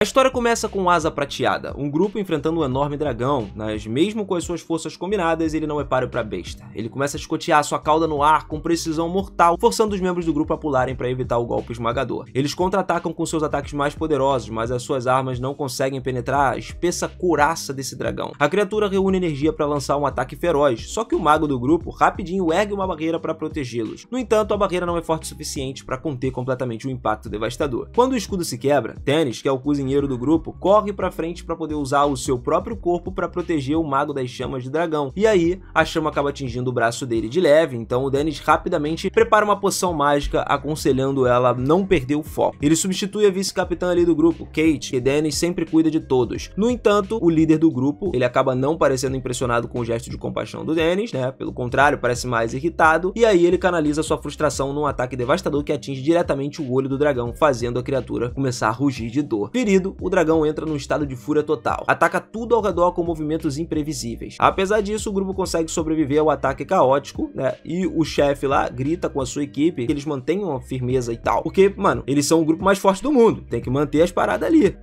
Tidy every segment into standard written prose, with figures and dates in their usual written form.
A história começa com Asa Prateada, um grupo enfrentando um enorme dragão, mas mesmo com as suas forças combinadas, ele não é páreo pra besta. Ele começa a escotear sua cauda no ar com precisão mortal, forçando os membros do grupo a pularem para evitar o golpe esmagador. Eles contra-atacam com seus ataques mais poderosos, mas as suas armas não conseguem penetrar a espessa couraça desse dragão. A criatura reúne energia para lançar um ataque feroz, só que o mago do grupo rapidinho ergue uma barreira para protegê-los. No entanto, a barreira não é forte o suficiente para conter completamente o impacto devastador. Quando o escudo se quebra, Dennis, que é o cozinheiro do grupo, corre pra frente para poder usar o seu próprio corpo para proteger o mago das chamas de dragão. E aí, a chama acaba atingindo o braço dele de leve, então o Dennis rapidamente prepara uma poção mágica, aconselhando ela a não perder o foco. Ele substitui a vice-capitã ali do grupo, Kate, e Dennis sempre cuida de todos. No entanto, o líder do grupo, ele acaba não parecendo impressionado com o gesto de compaixão do Dennis, né? Pelo contrário, parece mais irritado, e aí ele canaliza sua frustração num ataque devastador que atinge diretamente o olho do dragão, fazendo a criatura começar a rugir de dor. Ferido, o dragão entra num estado de fúria total. Ataca tudo ao redor com movimentos imprevisíveis. Apesar disso, o grupo consegue sobreviver ao ataque caótico, né? E o chefe lá grita com a sua equipe que eles mantenham a firmeza e tal. Porque, mano, eles são o grupo mais forte do mundo. Tem que manter as paradas ali.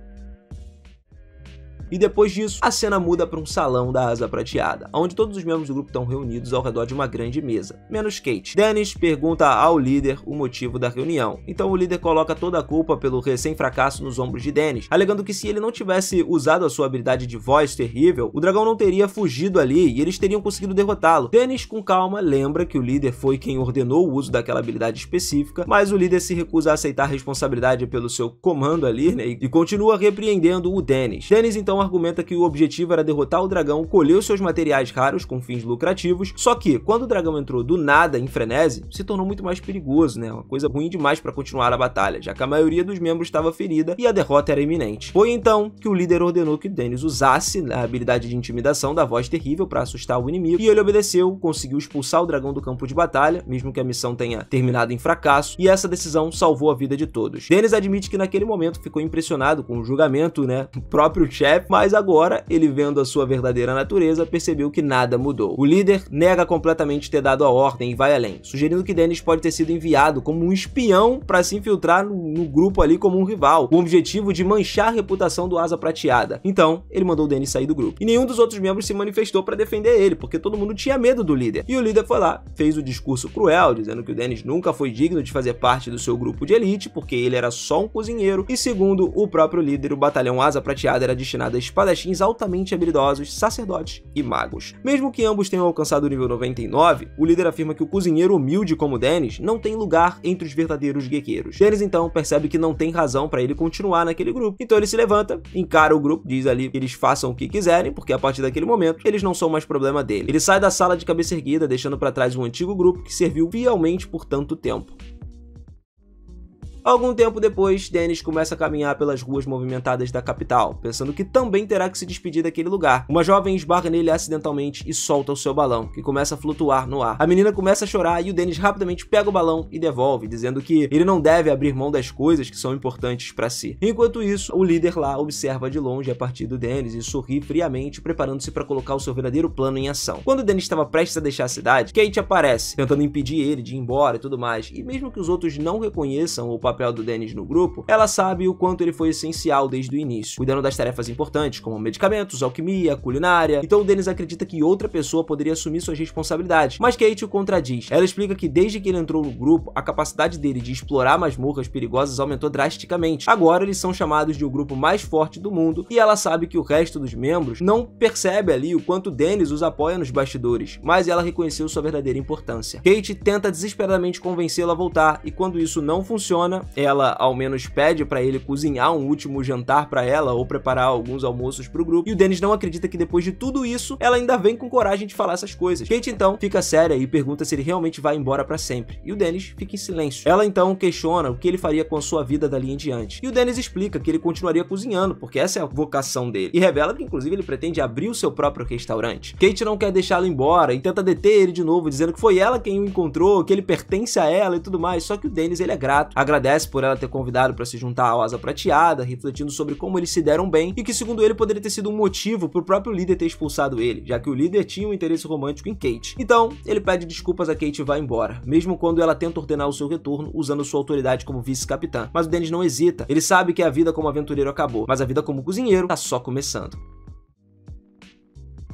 E depois disso, a cena muda para um salão da Asa Prateada, onde todos os membros do grupo estão reunidos ao redor de uma grande mesa, menos Kate. Dennis pergunta ao líder o motivo da reunião, então o líder coloca toda a culpa pelo recém-fracasso nos ombros de Dennis, alegando que se ele não tivesse usado a sua habilidade de voz terrível, o dragão não teria fugido ali e eles teriam conseguido derrotá-lo. Dennis, com calma, lembra que o líder foi quem ordenou o uso daquela habilidade específica, mas o líder se recusa a aceitar a responsabilidade pelo seu comando ali, né, e continua repreendendo o Dennis. Dennis, então, argumenta que o objetivo era derrotar o dragão, colher os seus materiais raros com fins lucrativos, só que quando o dragão entrou do nada em frenesi, se tornou muito mais perigoso, né? Uma coisa ruim demais para continuar a batalha, já que a maioria dos membros estava ferida e a derrota era iminente. Foi então que o líder ordenou que Dennis usasse a habilidade de intimidação da voz terrível para assustar o inimigo, e ele obedeceu, conseguiu expulsar o dragão do campo de batalha, mesmo que a missão tenha terminado em fracasso, e essa decisão salvou a vida de todos. Dennis admite que naquele momento ficou impressionado com o julgamento, né, do próprio chefe, mas agora, ele vendo a sua verdadeira natureza, percebeu que nada mudou. O líder nega completamente ter dado a ordem e vai além, sugerindo que Dennis pode ter sido enviado como um espião para se infiltrar no grupo ali como um rival, com o objetivo de manchar a reputação do Asa Prateada. Então, ele mandou Dennis sair do grupo. E nenhum dos outros membros se manifestou para defender ele, porque todo mundo tinha medo do líder. E o líder foi lá, fez o discurso cruel, dizendo que o Dennis nunca foi digno de fazer parte do seu grupo de elite, porque ele era só um cozinheiro, e segundo o próprio líder, o batalhão Asa Prateada era destinado a espadachins altamente habilidosos, sacerdotes e magos. Mesmo que ambos tenham alcançado o nível 99, o líder afirma que o cozinheiro humilde como Dennis não tem lugar entre os verdadeiros guerreiros. Dennis então percebe que não tem razão para ele continuar naquele grupo, então ele se levanta, encara o grupo, diz ali que eles façam o que quiserem, porque a partir daquele momento eles não são mais problema dele. Ele sai da sala de cabeça erguida, deixando para trás um antigo grupo que serviu fielmente por tanto tempo. Algum tempo depois, Dennis começa a caminhar pelas ruas movimentadas da capital, pensando que também terá que se despedir daquele lugar. Uma jovem esbarra nele acidentalmente e solta o seu balão, que começa a flutuar no ar. A menina começa a chorar e o Dennis rapidamente pega o balão e devolve, dizendo que ele não deve abrir mão das coisas que são importantes para si. Enquanto isso, o líder lá observa de longe a partida do Dennis e sorri friamente, preparando-se para colocar o seu verdadeiro plano em ação. Quando o Dennis estava prestes a deixar a cidade, Kate aparece, tentando impedir ele de ir embora e tudo mais, e mesmo que os outros não reconheçam o papel do Dennis no grupo, ela sabe o quanto ele foi essencial desde o início, cuidando das tarefas importantes, como medicamentos, alquimia, culinária. Então o Dennis acredita que outra pessoa poderia assumir suas responsabilidades, mas Kate o contradiz. Ela explica que desde que ele entrou no grupo, a capacidade dele de explorar masmorras perigosas aumentou drasticamente. Agora eles são chamados de o grupo mais forte do mundo, e ela sabe que o resto dos membros não percebe ali o quanto Dennis os apoia nos bastidores, mas ela reconheceu sua verdadeira importância. Kate tenta desesperadamente convencê-lo a voltar, e quando isso não funciona, ela ao menos pede para ele cozinhar um último jantar para ela ou preparar alguns almoços pro grupo, e o Dennis não acredita que depois de tudo isso, ela ainda vem com coragem de falar essas coisas. Kate então fica séria e pergunta se ele realmente vai embora para sempre, e o Dennis fica em silêncio. Ela então questiona o que ele faria com a sua vida dali em diante, e o Dennis explica que ele continuaria cozinhando, porque essa é a vocação dele, e revela que inclusive ele pretende abrir o seu próprio restaurante. Kate não quer deixá-lo embora e tenta deter ele de novo, dizendo que foi ela quem o encontrou, que ele pertence a ela e tudo mais, só que o Dennis ele é grato, agradece agradece por ela ter convidado para se juntar à Asa Prateada, refletindo sobre como eles se deram bem e que, segundo ele, poderia ter sido um motivo pro próprio líder ter expulsado ele, já que o líder tinha um interesse romântico em Kate. Então, ele pede desculpas a Kate e vai embora, mesmo quando ela tenta ordenar o seu retorno usando sua autoridade como vice-capitã. Mas o Dennis não hesita, ele sabe que a vida como aventureiro acabou, mas a vida como cozinheiro tá só começando.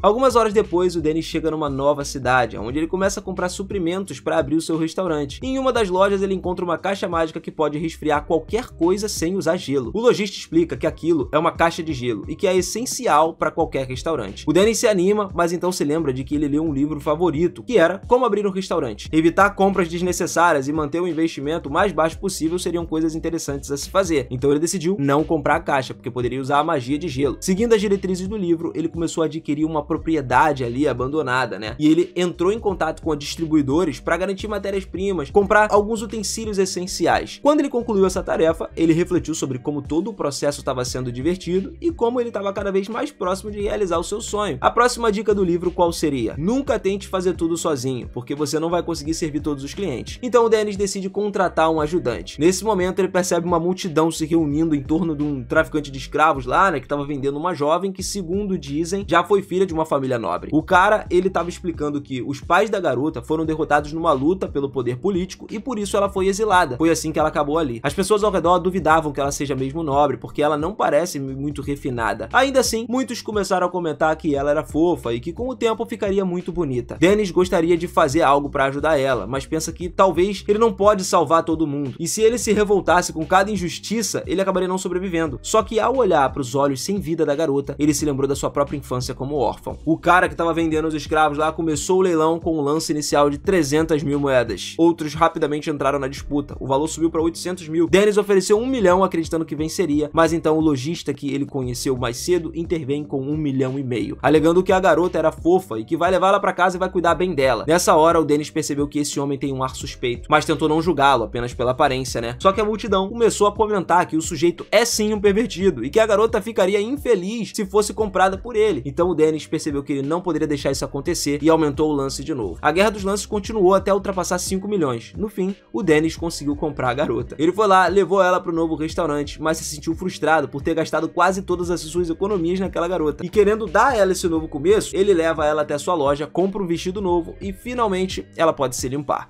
Algumas horas depois, o Dennis chega numa nova cidade, onde ele começa a comprar suprimentos para abrir o seu restaurante. E em uma das lojas ele encontra uma caixa mágica que pode resfriar qualquer coisa sem usar gelo. O lojista explica que aquilo é uma caixa de gelo e que é essencial para qualquer restaurante. O Dennis se anima, mas então se lembra de que ele leu um livro favorito, que era Como Abrir um Restaurante. Evitar compras desnecessárias e manter o investimento o mais baixo possível seriam coisas interessantes a se fazer. Então ele decidiu não comprar a caixa, porque poderia usar a magia de gelo. Seguindo as diretrizes do livro, ele começou a adquirir uma propriedade ali abandonada, né? E ele entrou em contato com distribuidores para garantir matérias-primas, comprar alguns utensílios essenciais. Quando ele concluiu essa tarefa, ele refletiu sobre como todo o processo estava sendo divertido e como ele estava cada vez mais próximo de realizar o seu sonho. A próxima dica do livro qual seria? Nunca tente fazer tudo sozinho, porque você não vai conseguir servir todos os clientes. Então o Dennis decide contratar um ajudante. Nesse momento ele percebe uma multidão se reunindo em torno de um traficante de escravos lá, né, que estava vendendo uma jovem que, segundo dizem, já foi filha de uma família nobre. O cara, ele estava explicando que os pais da garota foram derrotados numa luta pelo poder político e por isso ela foi exilada. Foi assim que ela acabou ali. As pessoas ao redor duvidavam que ela seja mesmo nobre, porque ela não parece muito refinada. Ainda assim, muitos começaram a comentar que ela era fofa e que com o tempo ficaria muito bonita. Dennis gostaria de fazer algo para ajudar ela, mas pensa que talvez ele não pode salvar todo mundo. E se ele se revoltasse com cada injustiça, ele acabaria não sobrevivendo. Só que ao olhar para os olhos sem vida da garota, ele se lembrou da sua própria infância como órfão. O cara que estava vendendo os escravos lá começou o leilão com um lance inicial de 300 mil moedas. Outros rapidamente entraram na disputa. O valor subiu para 800 mil. Dennis ofereceu 1 milhão acreditando que venceria, mas então o lojista que ele conheceu mais cedo intervém com 1,5 milhão, alegando que a garota era fofa e que vai levá-la para casa e vai cuidar bem dela. Nessa hora, o Dennis percebeu que esse homem tem um ar suspeito, mas tentou não julgá-lo apenas pela aparência, né? Só que a multidão começou a comentar que o sujeito é sim um pervertido e que a garota ficaria infeliz se fosse comprada por ele. Então o Dennis percebeu que ele não poderia deixar isso acontecer e aumentou o lance de novo. A guerra dos lances continuou até ultrapassar 5 milhões. No fim, o Dennis conseguiu comprar a garota. Ele foi lá, levou ela para o novo restaurante, mas se sentiu frustrado por ter gastado quase todas as suas economias naquela garota. E querendo dar a ela esse novo começo, ele leva ela até a sua loja, compra um vestido novo e finalmente ela pode se limpar.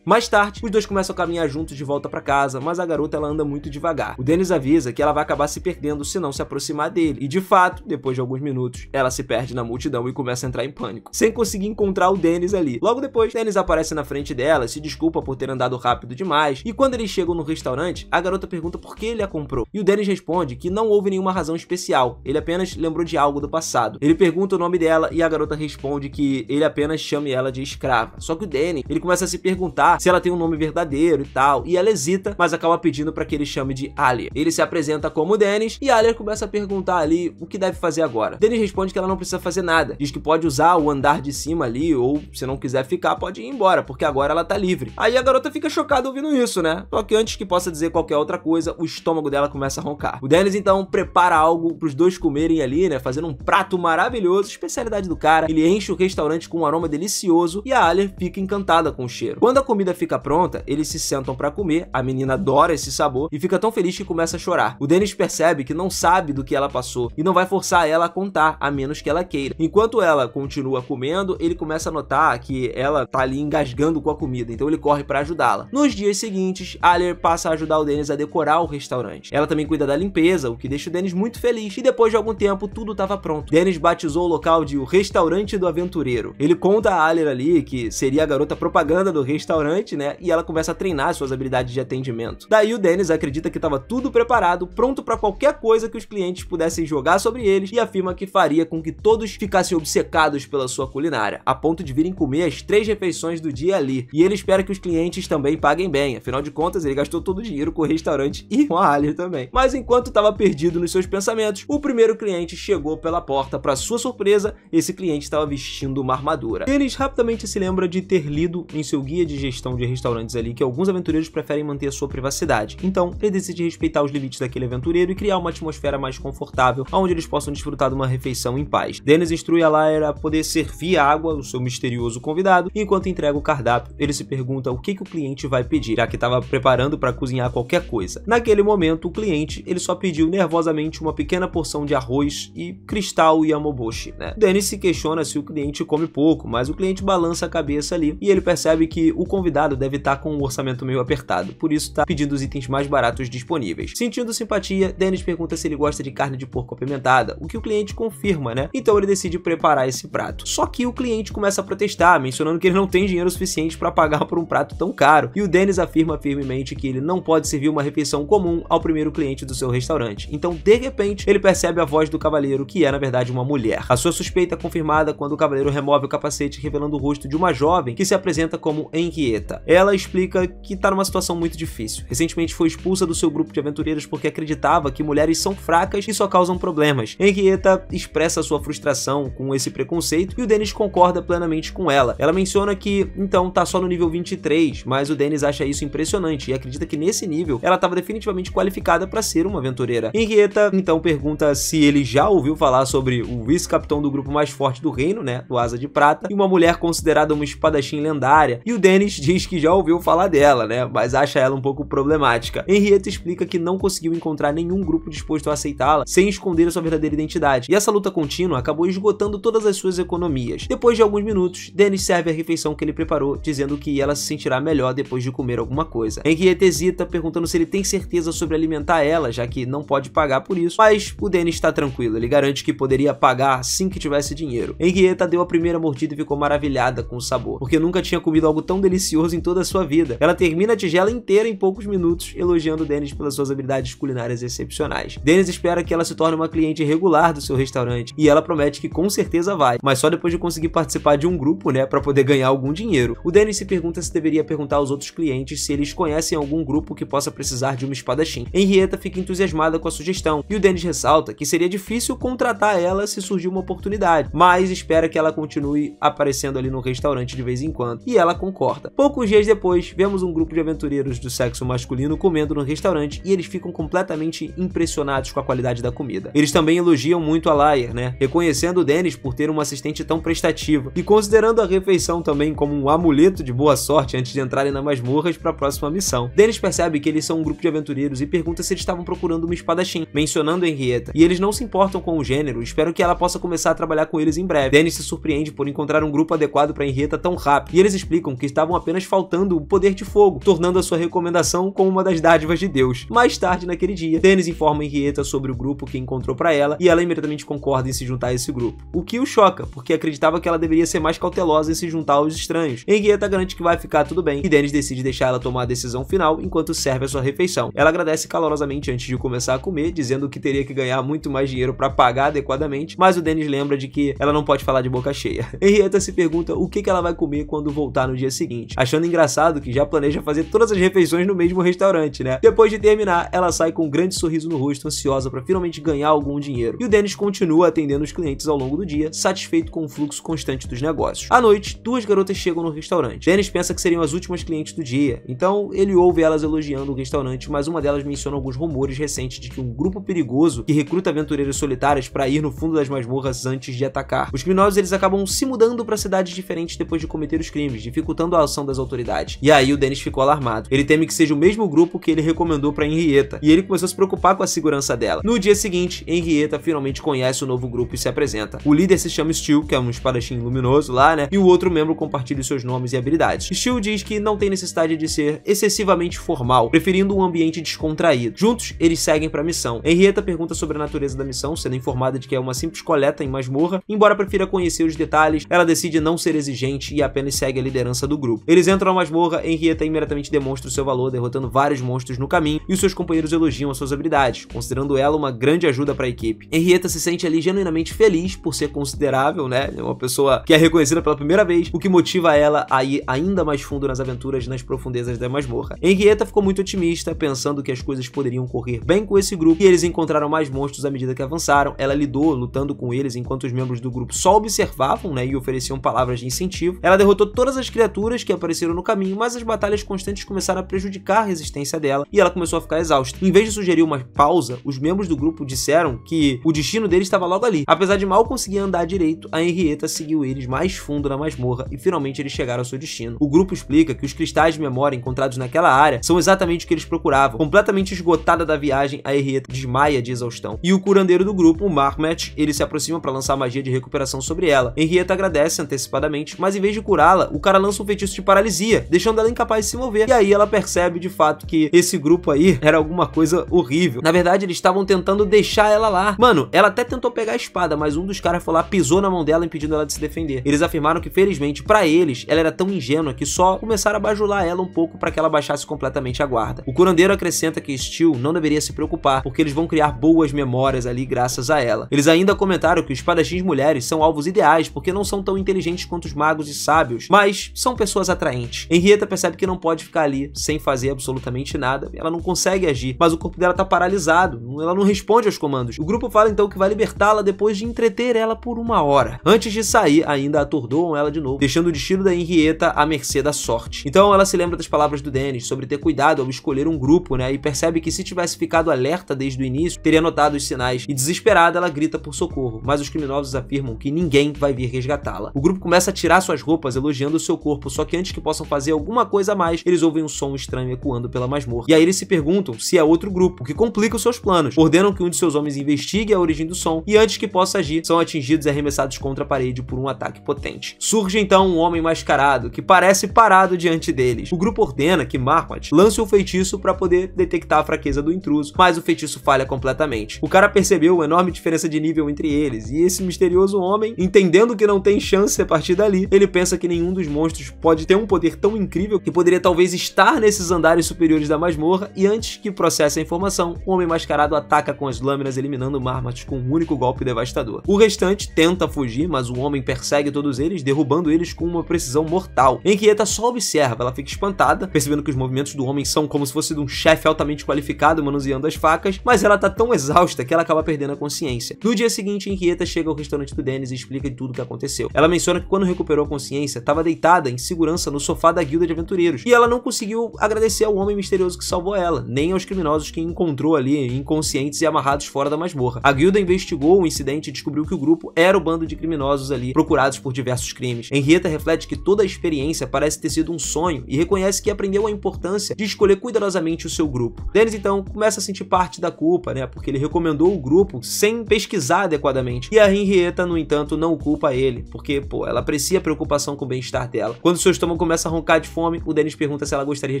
Mais tarde, os dois começam a caminhar juntos de volta para casa, mas a garota ela anda muito devagar. O Dennis avisa que ela vai acabar se perdendo se não se aproximar dele. E de fato, depois de alguns minutos, ela se perde na multidão e começa a entrar em pânico, sem conseguir encontrar o Dennis ali. Logo depois, Dennis aparece na frente dela, se desculpa por ter andado rápido demais, e quando eles chegam no restaurante, a garota pergunta por que ele a comprou. E o Dennis responde que não houve nenhuma razão especial, ele apenas lembrou de algo do passado. Ele pergunta o nome dela e a garota responde que ele apenas chame ela de escrava. Só que o Dennis, ele começa a se perguntar se ela tem um nome verdadeiro e tal, e ela hesita, mas acaba pedindo para que ele chame de Alia. Ele se apresenta como Dennis e Alia começa a perguntar ali o que deve fazer agora. Dennis responde que ela não precisa fazer nada, diz que pode usar o andar de cima ali, ou se não quiser ficar, pode ir embora, porque agora ela tá livre. Aí a garota fica chocada ouvindo isso, né? Só que antes que possa dizer qualquer outra coisa, o estômago dela começa a roncar. O Dennis então prepara algo pros dois comerem ali, né? Fazendo um prato maravilhoso, especialidade do cara. Ele enche o restaurante com um aroma delicioso e a Alia fica encantada com o cheiro. Quando a comida fica pronta, eles se sentam pra comer, a menina adora esse sabor e fica tão feliz que começa a chorar. O Dennis percebe que não sabe do que ela passou e não vai forçar ela a contar, a menos que ela queira. Enquanto ela continua comendo, ele começa a notar que ela tá ali engasgando com a comida, então ele corre pra ajudá-la. Nos dias seguintes, Alia passa a ajudar o Dennis a decorar o restaurante. Ela também cuida da limpeza, o que deixa o Dennis muito feliz, e depois de algum tempo, tudo estava pronto. Dennis batizou o local de o Restaurante do Aventureiro. Ele conta a Alia ali que seria a garota propaganda do restaurante, né? E ela começa a treinar suas habilidades de atendimento. Daí o Dennis acredita que estava tudo preparado, pronto para qualquer coisa que os clientes pudessem jogar sobre eles, e afirma que faria com que todos ficassem obcecados pela sua culinária, a ponto de virem comer as 3 refeições do dia ali. E ele espera que os clientes também paguem bem, afinal de contas ele gastou todo o dinheiro com o restaurante e com a Alia também. Mas enquanto estava perdido nos seus pensamentos, o primeiro cliente chegou pela porta. Para sua surpresa, esse cliente estava vestindo uma armadura. Dennis rapidamente se lembra de ter lido em seu guia de gestão gestão de restaurantes ali que alguns aventureiros preferem manter a sua privacidade. Então, ele decide respeitar os limites daquele aventureiro e criar uma atmosfera mais confortável, onde eles possam desfrutar de uma refeição em paz. Dennis instrui a Lyra a poder servir água, o seu misterioso convidado, e enquanto entrega o cardápio, ele se pergunta o que o cliente vai pedir, já que estava preparando para cozinhar qualquer coisa. Naquele momento, o cliente ele só pediu nervosamente uma pequena porção de arroz e cristal yamoboshi, né? Dennis se questiona se o cliente come pouco, mas o cliente balança a cabeça ali e ele percebe que o convidado deve estar com um orçamento meio apertado, por isso está pedindo os itens mais baratos disponíveis. Sentindo simpatia, Dennis pergunta se ele gosta de carne de porco apimentada, o que o cliente confirma, né? Então ele decide preparar esse prato. Só que o cliente começa a protestar, mencionando que ele não tem dinheiro suficiente para pagar por um prato tão caro, e o Dennis afirma firmemente que ele não pode servir uma refeição comum ao primeiro cliente do seu restaurante. Então, de repente, ele percebe a voz do cavaleiro, que é na verdade uma mulher. A sua suspeita é confirmada quando o cavaleiro remove o capacete, revelando o rosto de uma jovem que se apresenta como Henrietta. Ela explica que está numa situação muito difícil. Recentemente foi expulsa do seu grupo de aventureiros porque acreditava que mulheres são fracas e só causam problemas. Henrietta expressa sua frustração com esse preconceito e o Dennis concorda plenamente com ela. Ela menciona que, então, tá só no nível 23, mas o Dennis acha isso impressionante e acredita que nesse nível ela estava definitivamente qualificada para ser uma aventureira. Henrietta, então, pergunta se ele já ouviu falar sobre o vice-capitão do grupo mais forte do reino, né, do Asa de Prata, e uma mulher considerada uma espadachim lendária, e o Dennis diz que já ouviu falar dela, né, mas acha ela um pouco problemática. Henrietta explica que não conseguiu encontrar nenhum grupo disposto a aceitá-la sem esconder a sua verdadeira identidade, e essa luta contínua acabou esgotando todas as suas economias. Depois de alguns minutos, Dennis serve a refeição que ele preparou, dizendo que ela se sentirá melhor depois de comer alguma coisa. Henrietta hesita, perguntando se ele tem certeza sobre alimentar ela, já que não pode pagar por isso, mas o Dennis está tranquilo, ele garante que poderia pagar assim que tivesse dinheiro. Henrietta deu a primeira mordida e ficou maravilhada com o sabor, porque nunca tinha comido algo tão delicioso em toda a sua vida. Ela termina a tigela inteira em poucos minutos, elogiando Dennis pelas suas habilidades culinárias excepcionais. Dennis espera que ela se torne uma cliente regular do seu restaurante, e ela promete que com certeza vai, mas só depois de conseguir participar de um grupo, né, para poder ganhar algum dinheiro. O Dennis se pergunta se deveria perguntar aos outros clientes se eles conhecem algum grupo que possa precisar de uma espadachim. Henrietta fica entusiasmada com a sugestão, e o Dennis ressalta que seria difícil contratar ela se surgir uma oportunidade, mas espera que ela continue aparecendo ali no restaurante de vez em quando, e ela concorda. Poucos dias depois, vemos um grupo de aventureiros do sexo masculino comendo no restaurante, e eles ficam completamente impressionados com a qualidade da comida. Eles também elogiam muito a Lyra, né, reconhecendo o Dennis por ter uma assistente tão prestativa, e considerando a refeição também como um amuleto de boa sorte antes de entrarem na masmorras para a próxima missão. Dennis percebe que eles são um grupo de aventureiros e pergunta se eles estavam procurando uma espadachim, mencionando Henrietta, e eles não se importam com o gênero, espero que ela possa começar a trabalhar com eles em breve. Dennis se surpreende por encontrar um grupo adequado para Henrietta tão rápido, e eles explicam que estavam apenas faltando o poder de fogo, tornando a sua recomendação como uma das dádivas de Deus. Mais tarde naquele dia, Dennis informa Henrietta sobre o grupo que encontrou para ela, e ela imediatamente concorda em se juntar a esse grupo, o que o choca, porque acreditava que ela deveria ser mais cautelosa em se juntar aos estranhos. Henrietta garante que vai ficar tudo bem, e Dennis decide deixar ela tomar a decisão final enquanto serve a sua refeição. Ela agradece calorosamente antes de começar a comer, dizendo que teria que ganhar muito mais dinheiro para pagar adequadamente, mas o Dennis lembra de que ela não pode falar de boca cheia. Henrietta se pergunta o que ela vai comer quando voltar no dia seguinte, achando engraçado que já planeja fazer todas as refeições no mesmo restaurante, né? Depois de terminar, ela sai com um grande sorriso no rosto, ansiosa para finalmente ganhar algum dinheiro. E o Dennis continua atendendo os clientes ao longo do dia, satisfeito com o fluxo constante dos negócios. À noite, duas garotas chegam no restaurante. Dennis pensa que seriam as últimas clientes do dia, então ele ouve elas elogiando o restaurante, mas uma delas menciona alguns rumores recentes de que um grupo perigoso que recruta aventureiras solitárias para ir no fundo das masmorras antes de atacar. Os criminosos eles acabam se mudando para cidades diferentes depois de cometer os crimes, dificultando a ação das autoridades. E aí o Dennis ficou alarmado. Ele teme que seja o mesmo grupo que ele recomendou para Henrietta, e ele começou a se preocupar com a segurança dela. No dia seguinte, Henrietta finalmente conhece o novo grupo e se apresenta. O líder se chama Steel, que é um espadachim luminoso lá, né? E o outro membro compartilha os seus nomes e habilidades. Steel diz que não tem necessidade de ser excessivamente formal, preferindo um ambiente descontraído. Juntos, eles seguem para a missão. Henrietta pergunta sobre a natureza da missão, sendo informada de que é uma simples coleta em masmorra. Embora prefira conhecer os detalhes, ela decide não ser exigente e apenas segue a liderança do grupo. Eles entram na masmorra, Henrietta imediatamente demonstra o seu valor, derrotando vários monstros no caminho, e os seus companheiros elogiam as suas habilidades, considerando ela uma grande ajuda para a equipe. Henrietta se sente ali genuinamente feliz por ser considerável, né? É uma pessoa que é reconhecida pela primeira vez, o que motiva ela a ir ainda mais fundo nas aventuras nas profundezas da masmorra. Henrietta ficou muito otimista, pensando que as coisas poderiam correr bem com esse grupo, e eles encontraram mais monstros à medida que avançaram. Ela lidou lutando com eles enquanto os membros do grupo só observavam, né, e ofereciam palavras de incentivo. Ela derrotou todas as criaturas que apareceram no caminho, mas as batalhas constantes começaram a prejudicar a resistência dela e ela começou a ficar exausta. Em vez de sugerir uma pausa, os membros do grupo disseram que o destino deles estava logo ali. Apesar de mal conseguir andar direito, a Henrietta seguiu eles mais fundo na masmorra e finalmente eles chegaram ao seu destino. O grupo explica que os cristais de memória encontrados naquela área são exatamente o que eles procuravam. Completamente esgotada da viagem, a Henrietta desmaia de exaustão. E o curandeiro do grupo, o Markmat, ele se aproxima para lançar magia de recuperação sobre ela. Henrietta agradece antecipadamente, mas em vez de curá-la, o cara lança um feitiço de paralisia, deixando ela incapaz de se mover. E aí ela percebe de fato que esse grupo aí era alguma coisa horrível. Na verdade, eles estavam tentando deixar ela lá. Mano, ela até tentou pegar a espada, mas um dos caras foi lá, pisou na mão dela, impedindo ela de se defender. Eles afirmaram que, felizmente, pra eles, ela era tão ingênua que só começaram a bajular ela um pouco para que ela baixasse completamente a guarda. O curandeiro acrescenta que Steel não deveria se preocupar, porque eles vão criar boas memórias ali graças a ela. Eles ainda comentaram que os espadachins mulheres são alvos ideais, porque não são tão inteligentes quanto os magos e sábios, mas são pessoas atraentes. Henrietta percebe que não pode ficar ali sem fazer absolutamente nada, ela não consegue agir, mas o corpo dela tá paralisado, ela não responde aos comandos. O grupo fala então que vai libertá-la depois de entreter ela por 1 hora. Antes de sair, ainda atordoam ela de novo, deixando o destino da Henrietta à mercê da sorte. Então ela se lembra das palavras do Dennis sobre ter cuidado ao escolher um grupo, né, e percebe que se tivesse ficado alerta desde o início, teria notado os sinais, e desesperada ela grita por socorro, mas os criminosos afirmam que ninguém vai vir resgatá-la. O grupo começa a tirar suas roupas, elogiando o seu corpo, só que antes que possam fazer alguma coisa a mais, eles ouvem um som estranho ecoando pela masmorra. E aí eles se perguntam se é outro grupo, o que complica os seus planos. Ordenam que um de seus homens investigue a origem do som, e antes que possa agir, são atingidos e arremessados contra a parede por um ataque potente. Surge então um homem mascarado, que parece parado diante deles. O grupo ordena que Marquardt lance um feitiço para poder detectar a fraqueza do intruso, mas o feitiço falha completamente. O cara percebeu uma enorme diferença de nível entre eles, e esse misterioso homem, entendendo que não tem chance a partir dali, ele pensa que nenhum dos monstros pode ter um poder tão incrível que poderia talvez estar nesses andares superiores da masmorra, e antes que processe a informação, o homem mascarado ataca com as lâminas, eliminando Marquardt com um único golpe devastador. O restante tenta fugir, mas o homem persegue todos eles, derrubando eles com uma precisão mortal. Henrietta só observa, ela fica espantada, percebendo que os movimentos do homem são como se fosse de um chefe altamente qualificado manuseando as facas, mas ela tá tão exausta que ela acaba perdendo a consciência. No dia seguinte, Henrietta chega ao restaurante do Dennis e explica de tudo o que aconteceu. Ela menciona que quando recuperou a consciência, estava deitada em segurança no sofá da guilda de aventureiros, e ela não conseguiu agradecer ao homem misterioso que salvou ela, nem aos criminosos que encontrou ali inconscientes e amarrados fora da masmorra. A guilda investigou o incidente e descobriu que o grupo era o bando de criminosos ali, procurados por diversos crimes. Henrietta reflete que toda a experiência parece ter sido um sonho e reconhece que aprendeu a importância de escolher cuidadosamente o seu grupo. Dennis então começa a sentir parte da culpa, né, porque ele recomendou o grupo sem pesquisar adequadamente, e a Henrietta, no entanto, não culpa ele, porque, pô, ela aprecia a preocupação com o bem-estar dela. Quando seu estômago começa a roncar de fome, o Dennis pergunta se ela gostaria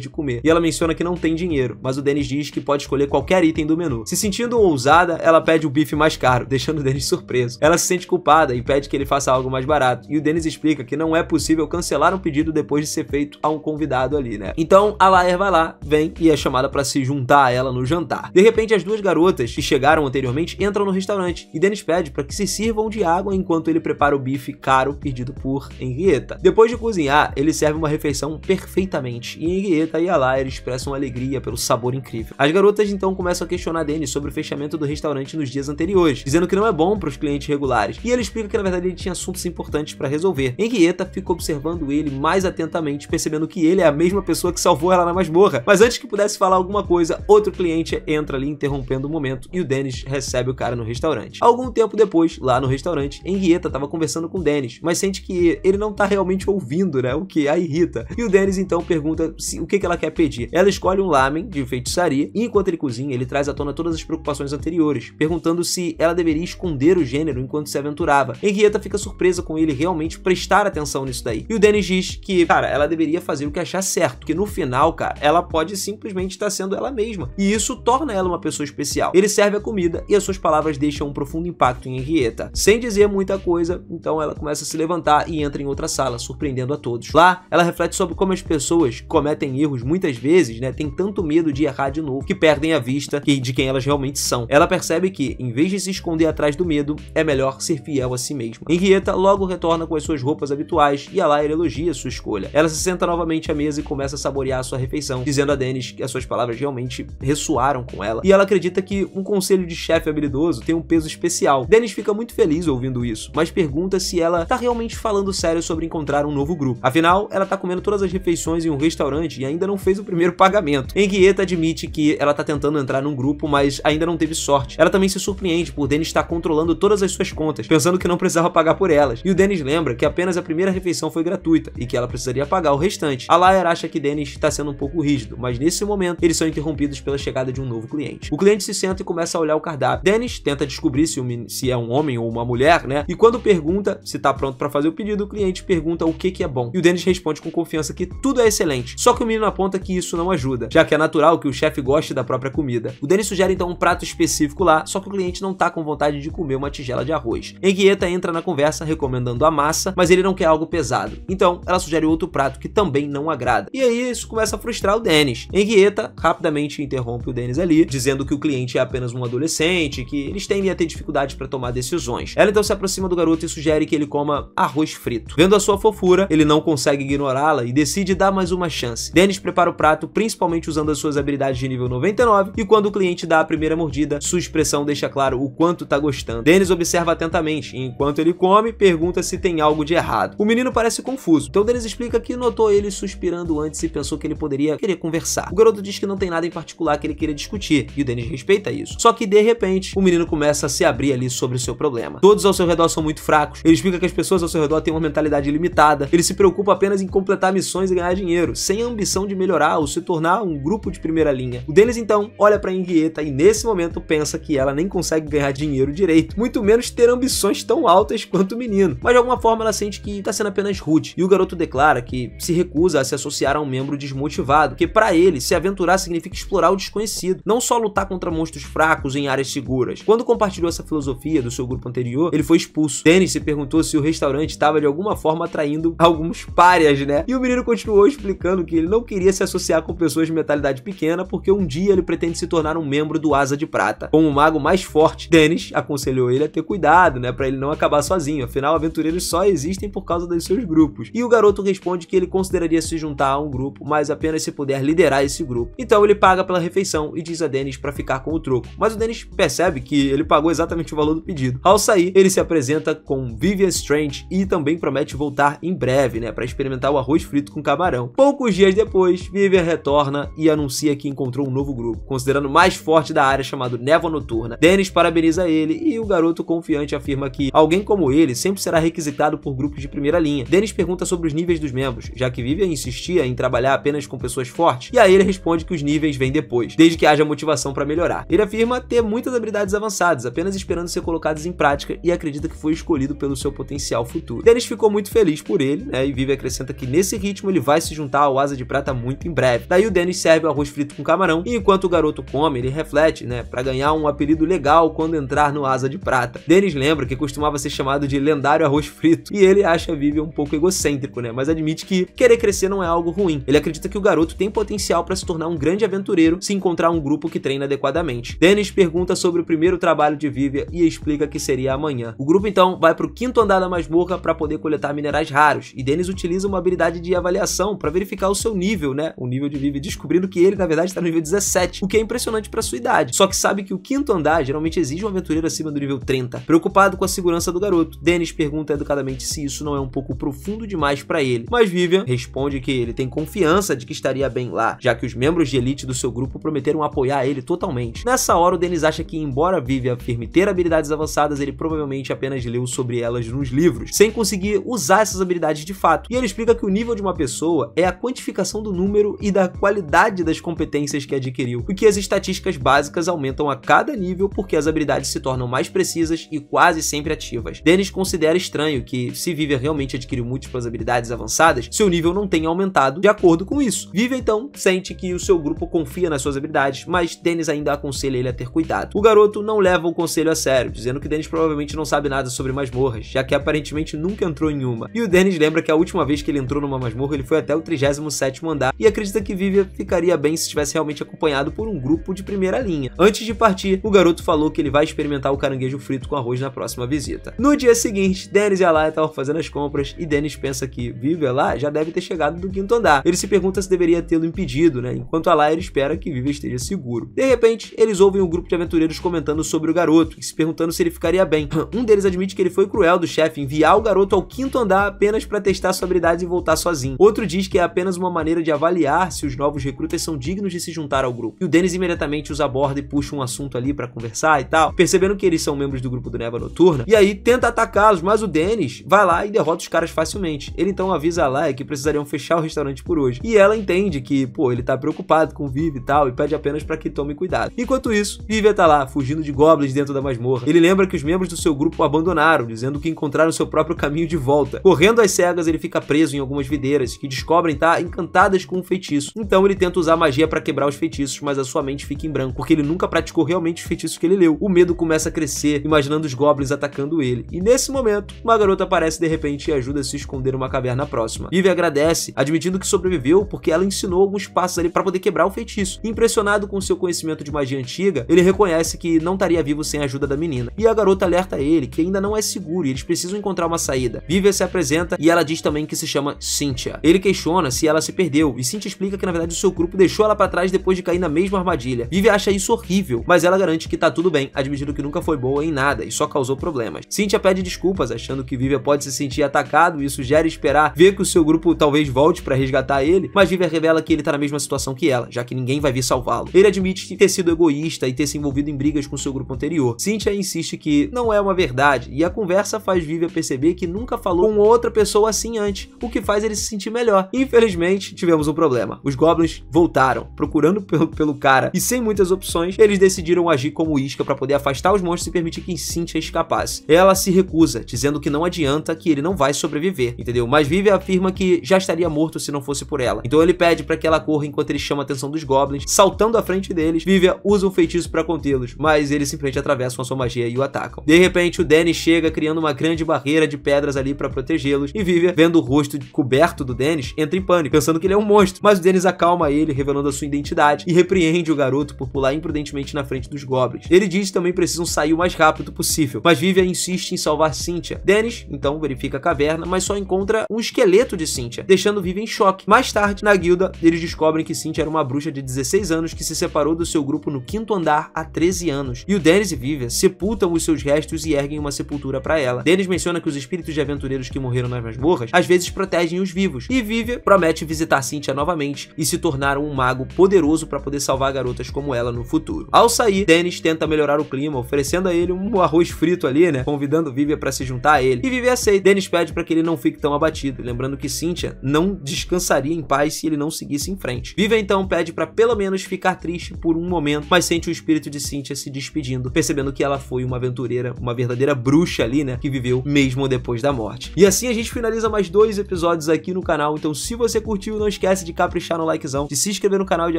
de comer, e ela menciona que não tem dinheiro, mas o Dennis diz que pode escolher qualquer item do menu. Se sentindo ousada, ela pede o bife mais caro, deixando o Dennis surpreso. Ela se sente culpada e pede que ele faça algo mais barato, e o Dennis explica que não é possível cancelar um pedido depois de ser feito a um convidado ali, né? Então a Laer vai lá, vem e é chamada para se juntar a ela no jantar. De repente, as duas garotas que chegaram anteriormente entram no restaurante, e Dennis pede para que se sirvam de água enquanto ele prepara o bife caro pedido por Henrietta. Depois de cozinhar, ele serve uma refeição perfeitamente, e Henrietta e a Laer expressam alegria pelo sabor incrível. As garotas então começam a questionar Dennis sobre o fechamento do restaurante nos dias anteriores, dizendo que não é bom para os clientes regulares, e ele explica que na verdade ele tinha assuntos importantes para resolver. Henrietta fica observando ele mais atentamente, percebendo que ele é a mesma pessoa que salvou ela na masmorra, mas antes que pudesse falar alguma coisa, outro cliente entra ali interrompendo o momento, e o Dennis recebe o cara no restaurante. Algum tempo depois, lá no restaurante, Henrietta estava conversando com o Dennis, mas sente que ele não tá realmente ouvindo, né, o que a irrita, e o Dennis então pergunta o que ela quer pedir. Ela escolhe um lamen de feitiçaria, e enquanto ele cozinha, ele traz à tona todas as preocupações anteriores, perguntando se ela deveria esconder o gênero enquanto se aventurava. Henrietta fica surpresa com ele realmente prestar atenção nisso daí, e o Dennis diz que, cara, ela deveria fazer o que achar certo, porque no final, cara, ela pode simplesmente estar sendo ela mesma, e isso torna ela uma pessoa especial. Ele serve a comida, e as suas palavras deixam um profundo impacto em Henrietta. Sem dizer muita coisa, então ela começa a se levantar e entra em outra sala, surpreendendo a todos. Lá, ela reflete sobre como as pessoas cometem erros muitas vezes, né, tem tanto medo de errar de novo, que perdem a vista de quem elas realmente são. Ela percebe que, em vez de se esconder atrás do medo, é melhor ser fiel a si mesma. Henrietta logo retorna com as suas roupas habituais, e a Laer elogia sua escolha. Ela se senta novamente à mesa e começa a saborear a sua refeição, dizendo a Dennis que as suas palavras realmente ressoaram com ela, e ela acredita que um conselho de chefe habilidoso tem um peso especial. Dennis fica muito feliz ouvindo isso, mas pergunta se ela tá realmente falando sério sobre encontrar um novo grupo. Afinal, ela ela tá comendo todas as refeições em um restaurante e ainda não fez o primeiro pagamento. Henrietta admite que ela tá tentando entrar num grupo, mas ainda não teve sorte. Ela também se surpreende por Dennis estar controlando todas as suas contas, pensando que não precisava pagar por elas. E o Dennis lembra que apenas a primeira refeição foi gratuita e que ela precisaria pagar o restante. A Lair acha que Dennis está sendo um pouco rígido, mas nesse momento eles são interrompidos pela chegada de um novo cliente. O cliente se senta e começa a olhar o cardápio. Dennis tenta descobrir se é um homem ou uma mulher, né? E quando pergunta se tá pronto para fazer o pedido, o cliente pergunta o que é bom. E o Dennis responde com confiança que tudo é excelente. Só que o menino aponta que isso não ajuda, já que é natural que o chefe goste da própria comida. O Dennis sugere então um prato específico lá, só que o cliente não tá com vontade de comer uma tigela de arroz. Henrietta entra na conversa recomendando a massa, mas ele não quer algo pesado. Então ela sugere outro prato que também não agrada. E aí isso começa a frustrar o Dennis. Henrietta rapidamente interrompe o Dennis ali, dizendo que o cliente é apenas um adolescente, que eles tendem a ter dificuldades para tomar decisões. Ela então se aproxima do garoto e sugere que ele coma arroz frito. Vendo a sua fofura, ele não consegue ignorá-la e decide dar mais uma chance. Dennis prepara o prato, principalmente usando as suas habilidades de nível 99, e quando o cliente dá a primeira mordida, sua expressão deixa claro o quanto tá gostando. Dennis observa atentamente, e enquanto ele come, pergunta se tem algo de errado. O menino parece confuso, então Dennis explica que notou ele suspirando antes e pensou que ele poderia querer conversar. O garoto diz que não tem nada em particular que ele queira discutir, e o Dennis respeita isso. Só que de repente, o menino começa a se abrir ali sobre o seu problema. Todos ao seu redor são muito fracos, ele explica que as pessoas ao seu redor têm uma mentalidade limitada, ele se preocupa apenas em completar missões e ganhar dinheiro, sem a ambição de melhorar ou se tornar um grupo de primeira linha. O Dennis então olha pra Henrietta e nesse momento pensa que ela nem consegue ganhar dinheiro direito, muito menos ter ambições tão altas quanto o menino. Mas de alguma forma ela sente que tá sendo apenas rude, e o garoto declara que se recusa a se associar a um membro desmotivado, que pra ele se aventurar significa explorar o desconhecido, não só lutar contra monstros fracos em áreas seguras. Quando compartilhou essa filosofia do seu grupo anterior, ele foi expulso. Dennis se perguntou se o restaurante estava de alguma forma atraindo alguns párias, né? E o menino continuou explicando que ele não queria se associar com pessoas de mentalidade pequena porque um dia ele pretende se tornar um membro do Asa de Prata. Como o mago mais forte, Dennis aconselhou ele a ter cuidado, né, pra ele não acabar sozinho, afinal aventureiros só existem por causa dos seus grupos. E o garoto responde que ele consideraria se juntar a um grupo, mas apenas se puder liderar esse grupo. Então ele paga pela refeição e diz a Dennis pra ficar com o troco, mas o Dennis percebe que ele pagou exatamente o valor do pedido. Ao sair, ele se apresenta com Vivian Strange e também promete voltar em breve, né, pra experimentar o arroz frito com camarão. Poucos dias depois, Vivian retorna e anuncia que encontrou um novo grupo, considerando o mais forte da área, chamado Névoa Noturna. Dennis parabeniza ele e o garoto confiante afirma que alguém como ele sempre será requisitado por grupos de primeira linha. Dennis pergunta sobre os níveis dos membros, já que Vivian insistia em trabalhar apenas com pessoas fortes, e aí ele responde que os níveis vêm depois, desde que haja motivação para melhorar. Ele afirma ter muitas habilidades avançadas, apenas esperando ser colocadas em prática, e acredita que foi escolhido pelo seu potencial futuro. Dennis ficou muito feliz por ele, né, e Vivian acrescenta que nesse ritmo ele vai se juntar ao Asa de Prata muito em breve. Daí o Dennis serve o arroz frito com camarão, e enquanto o garoto come, ele reflete, né, para ganhar um apelido legal quando entrar no Asa de Prata. Dennis lembra que costumava ser chamado de lendário arroz frito, e ele acha a Vivian um pouco egocêntrico, né, mas admite que querer crescer não é algo ruim. Ele acredita que o garoto tem potencial para se tornar um grande aventureiro se encontrar um grupo que treina adequadamente. Dennis pergunta sobre o primeiro trabalho de Vivian e explica que seria amanhã. O grupo então vai pro 5º andar da masmorra para poder coletar minerais raros, e Dennis utiliza uma habilidade de avaliação para verificar o seu nível, né, o nível de Vivian, descobrindo que ele na verdade está no nível 17, o que é impressionante para sua idade. Só que sabe que o 5º andar geralmente exige um aventureiro acima do nível 30. Preocupado com a segurança do garoto, Dennis pergunta educadamente se isso não é um pouco profundo demais para ele, mas Vivian responde que ele tem confiança de que estaria bem lá, já que os membros de elite do seu grupo prometeram apoiar ele totalmente. Nessa hora, o Dennis acha que, embora Vivian afirme ter habilidades avançadas, ele provavelmente apenas leu sobre elas nos livros, sem conseguir usar essas habilidades de fato. E ele explica que o nível de uma pessoa é a quantificação do número e da qualidade das competências que adquiriu, e que as estatísticas básicas aumentam a cada nível porque as habilidades se tornam mais precisas e quase sempre ativas. Dennis considera estranho que, se Vivian realmente adquiriu múltiplas habilidades avançadas, seu nível não tenha aumentado de acordo com isso. Vivian então sente que o seu grupo confia nas suas habilidades, mas Dennis ainda aconselha ele a ter cuidado. O garoto não leva o conselho a sério, dizendo que Dennis provavelmente não sabe nada sobre masmorras, já que aparentemente nunca entrou em uma. E o Dennis lembra que a última vez que ele entrou numa masmorra, ele foi até o 37º andar, e acredita que Vivian ficaria bem se estivesse realmente acompanhado por um grupo de primeira linha. Antes de partir, o garoto falou que ele vai experimentar o caranguejo frito com arroz na próxima visita. No dia seguinte, Dennis e a Laia estavam fazendo as compras, e Dennis pensa que Vivian lá já deve ter chegado do 5º andar. Ele se pergunta se deveria tê-lo impedido, né, enquanto a Laia espera que Vivian esteja seguro. De repente, eles ouvem um grupo de aventureiros comentando sobre o garoto, e se perguntando se ele ficaria bem. Um deles admite que ele foi cruel do chefe enviar o garoto ao 5º andar apenas para testar sua habilidade e voltar sozinho. Outro diz que é apenas uma maneira de avaliar se os novos recrutas são dignos de se juntar ao grupo. E o Dennis imediatamente os aborda e puxa um assunto ali pra conversar e tal, percebendo que eles são membros do grupo do Névoa Noturna, e aí tenta atacá-los, mas o Dennis vai lá e derrota os caras facilmente. Ele então avisa a Laia que precisariam fechar o restaurante por hoje, e ela entende que, pô, ele tá preocupado com o Vivi e tal, e pede apenas pra que tome cuidado. Enquanto isso, Vivi tá lá, fugindo de goblins dentro da masmorra. Ele lembra que os membros do seu grupo o abandonaram, dizendo que encontraram seu próprio caminho de volta. Correndo às cegas, ele fica preso em algumas videiras, que descobrem estar encantadas com um feitiço. Então ele tenta usar magia pra quebrar os feitiços, mas a sua mente fica em branco, porque ele nunca praticou realmente os feitiços que ele leu. O medo começa a crescer, imaginando os goblins atacando ele. E nesse momento, uma garota aparece de repente e ajuda a se esconder numa caverna próxima. Vivi agradece, admitindo que sobreviveu porque ela ensinou alguns passos ali pra poder quebrar o feitiço. Impressionado com seu conhecimento de magia antiga, ele reconhece que não estaria vivo sem a ajuda da menina. E a garota alerta ele que ainda não é seguro e eles precisam encontrar uma saída. Vivi se apresenta e ela diz também que se chama Cynthia. Ele questiona se ela se perdeu e Cynthia explica que na verdade o seu grupo deixou ela pra trás depois de cair na mesma armadilha. Vivi acha isso horrível, mas ela garante que tá tudo bem, admitindo que nunca foi boa em nada e só causou problemas. Cynthia pede desculpas, achando que Vivi pode se sentir atacado e sugere esperar ver que o seu grupo talvez volte pra resgatar ele, mas Vivi revela que ele tá na mesma situação que ela, já que ninguém vai vir salvá-lo. Ele admite ter sido egoísta e ter se envolvido em brigas com seu grupo anterior. Cynthia insiste que não é uma verdade e a conversa faz Vivi perceber que nunca falou com outra pessoa assim antes, o que faz ele se sentir melhor. Infelizmente, tivemos um problema. Os goblins voltaram, procurando pelo cara e sem muitas opções, eles decidiram agir como isca para poder afastar os monstros e permitir que Cynthia escapasse. Ela se recusa, dizendo que não adianta, que ele não vai sobreviver, entendeu? Mas Vivi afirma que já estaria morto se não fosse por ela. Então ele pede para que ela corra enquanto ele chama a atenção dos goblins, saltando à frente deles. Vivi usa um feitiço para contê-los, mas eles simplesmente atravessam a sua magia e o atacam. De repente, o Dennis chega criando uma grande barreira de pedras ali para protegê-los e Vivi, vendo o rosto coberto do Dennis, entra em pânico, pensando que ele é um monstro. Mas o Dennis acalma ele, revelando a sua identidade e repreende o garoto por pular imprudentemente na frente dos goblins. Ele diz que também precisam sair o mais rápido possível, mas Vivi insiste em salvar Cynthia. Dennis, então, verifica a caverna, mas só encontra um esqueleto de Cynthia, deixando Vivi em choque. Mais tarde, na guilda, eles descobrem que Cynthia era uma bruxa de 16 anos que se separou do seu grupo no 5º andar há 13 anos. E o Dennis e Vivi sepultam os seus restos e erguem uma sepultura para ela. Dennis menciona que os espíritos de aventureiros que morreram nas masmorras às vezes protegem os vivos, e Vivi promete visitar Cynthia novamente e se tornar um mago poderoso para poder salvar garotas como ela no futuro. Ao sair, Dennis tenta melhorar o clima, oferecendo a ele um arroz frito ali, né, convidando Vivi para se juntar a ele. E Vivi aceita. Dennis pede para que ele não fique tão abatido, lembrando que Cynthia não descansaria em paz se ele não seguisse em frente. Vivi então pede para pelo menos ficar triste por um momento, mas sente o espírito de Cynthia se despedindo, percebendo que ela foi uma aventureira, uma verdadeira bruxa ali, né, que viveu mesmo depois da morte. E assim a gente finaliza mais 2 episódios aqui no canal, então se você curtiu, não esquece de caprichar no likezão, de se inscrever no canal e de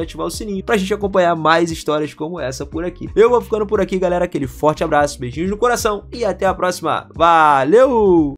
ativar o sininho pra gente acompanhar mais histórias como essa por aqui. Eu vou ficando por aqui, galera, aquele forte abraço, beijinhos no coração e até a próxima. Valeu!